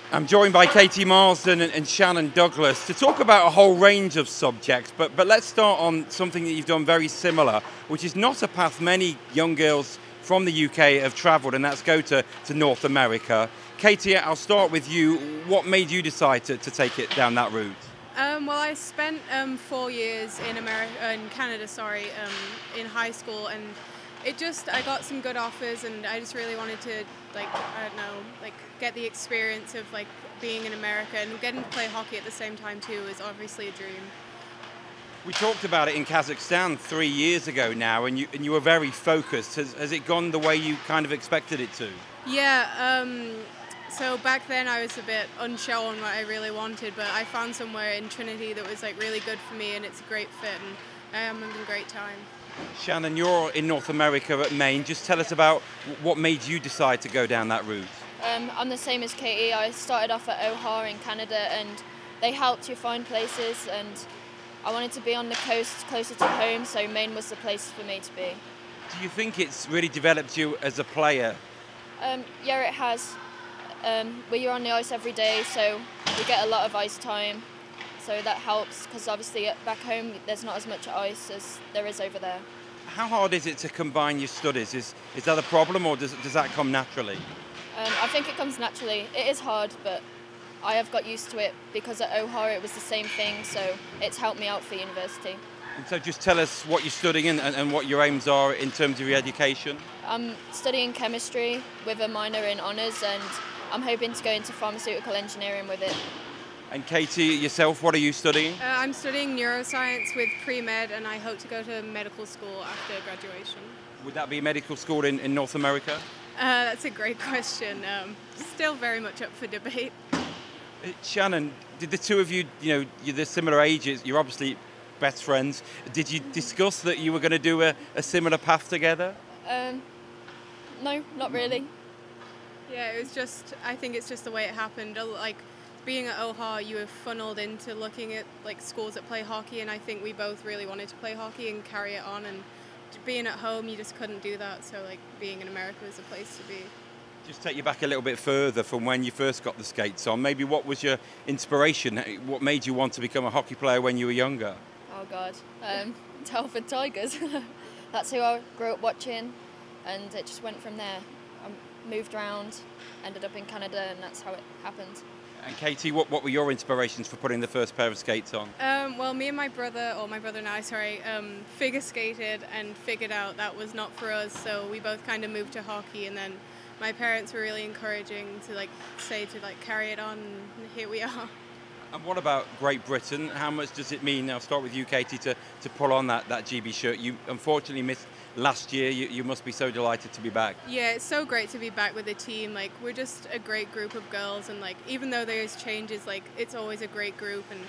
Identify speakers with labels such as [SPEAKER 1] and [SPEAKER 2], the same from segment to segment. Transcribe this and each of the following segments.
[SPEAKER 1] I'm joined by Katie Marsden and Shannon Douglas to talk about a whole range of subjects, but let's start on something that you've done very similar, which is not a path many young girls from the UK have travelled, and that's go to North America. Katie, I'll start with you. What made you decide to take it down that route?
[SPEAKER 2] Well, I spent 4 years in Canada, in high school, and I got some good offers, and I just really wanted to, get the experience of being in America, and getting to play hockey at the same time too is obviously a dream.
[SPEAKER 1] We talked about it in Kazakhstan 3 years ago now, and you were very focused. Has it gone the way you kind of expected it to?
[SPEAKER 2] Yeah. So back then I was a bit unsure on what I really wanted, but I found somewhere in Trinity that was really good for me, and it's a great fit, and I'm having a great time.
[SPEAKER 1] Shannon, you're in North America at Maine. Just tell us about what made you decide to go down that route.
[SPEAKER 3] I'm the same as Katie. I started off at IHUK in Canada, and they helped you find places, and I wanted to be on the coast closer to home, so Maine was the place for me to be.
[SPEAKER 1] Do you think it's really developed you as a player?
[SPEAKER 3] Yeah, it has. We're on the ice every day, so we get a lot of ice time, so that helps, because obviously back home there's not as much ice as there is over there.
[SPEAKER 1] How hard is it to combine your studies? Is that a problem, or does that come naturally?
[SPEAKER 3] I think it comes naturally. It is hard, but I have got used to it, because at IHUK it was the same thing, so it's helped me out for university.
[SPEAKER 1] And so just tell us what you're studying and what your aims are in terms of your education.
[SPEAKER 3] I'm studying chemistry with a minor in honours, and I'm hoping to go into pharmaceutical engineering with it.
[SPEAKER 1] And Katie, yourself, what are you studying?
[SPEAKER 2] I'm studying neuroscience with pre-med, and I hope to go to medical school after graduation.
[SPEAKER 1] Would that be medical school in North America?
[SPEAKER 2] That's a great question. Still very much up for debate.
[SPEAKER 1] Shannon, did the two of you, you're the similar ages, you're obviously best friends. Did you discuss that you were going to do a similar path together?
[SPEAKER 3] No, not really.
[SPEAKER 2] Yeah, I think it's just the way it happened. Being at IHUK, you were funneled into looking at schools that play hockey, and I think we both really wanted to play hockey and carry it on, and being at home, you just couldn't do that, so being in America was a place to be.
[SPEAKER 1] Just take you back a little bit further from when you first got the skates on. Maybe what was your inspiration? What made you want to become a hockey player when you were younger?
[SPEAKER 3] Oh God, Telford Tigers. That's who I grew up watching, and it just went from there. I moved around, ended up in Canada, and that's how it happened.
[SPEAKER 1] And Katie, what were your inspirations for putting the first pair of skates on?
[SPEAKER 2] Well, me and my brother and I, figure skated and figured out that was not for us, so we both kind of moved to hockey, and then my parents were really encouraging to say to carry it on, and here we are.
[SPEAKER 1] And what about Great Britain? How much does it mean, I'll start with you, Katie, to pull on that GB shirt? You unfortunately missed last year. You must be so delighted to be back.
[SPEAKER 2] Yeah, it's so great to be back with the team. We're just a great group of girls, and even though there's changes, it's always a great group, and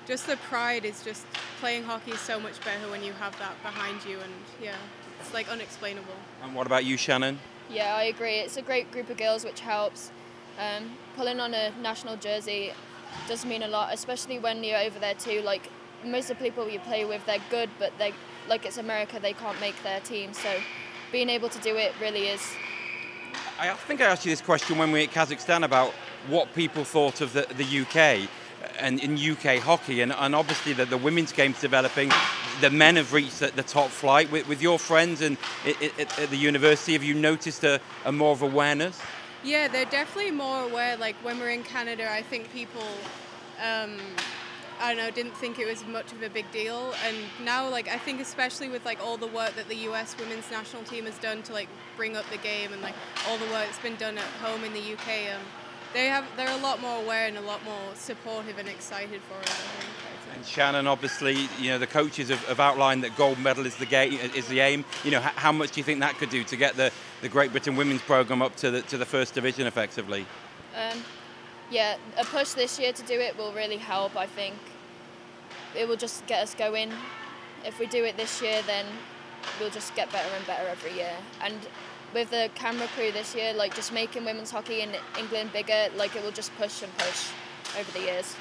[SPEAKER 2] just the pride is just playing hockey is so much better when you have that behind you, and yeah, it's unexplainable.
[SPEAKER 1] And what about you, Shannon?
[SPEAKER 3] Yeah, I agree. It's a great group of girls, which helps. Pulling on a national jersey does mean a lot, especially when you're over there too. Most of the people you play with, they're good, but it's America, they can't make their team, so being able to do it really is.
[SPEAKER 1] I think I asked you this question when we were at Kazakhstan about what people thought of the UK and in UK hockey, and obviously the women's game's developing. The men have reached the top flight. With your friends and at the university, have you noticed a more of awareness?
[SPEAKER 2] Yeah, they're definitely more aware. When we're in Canada, I think people, didn't think it was much of a big deal. And now, I think especially with all the work that the US women's national team has done to bring up the game, and all the work that's been done at home in the UK, they're a lot more aware and a lot more supportive and excited for it, I think.
[SPEAKER 1] And Shannon, obviously, the coaches have outlined that gold medal is the aim. How much do you think that could do to get the Great Britain women's program up to the first division effectively?
[SPEAKER 3] Yeah, a push this year to do it will really help, I think. It will just get us going. If we do it this year, then we'll just get better and better every year. And with the camera crew this year, just making women's hockey in England bigger, it will just push and push over the years.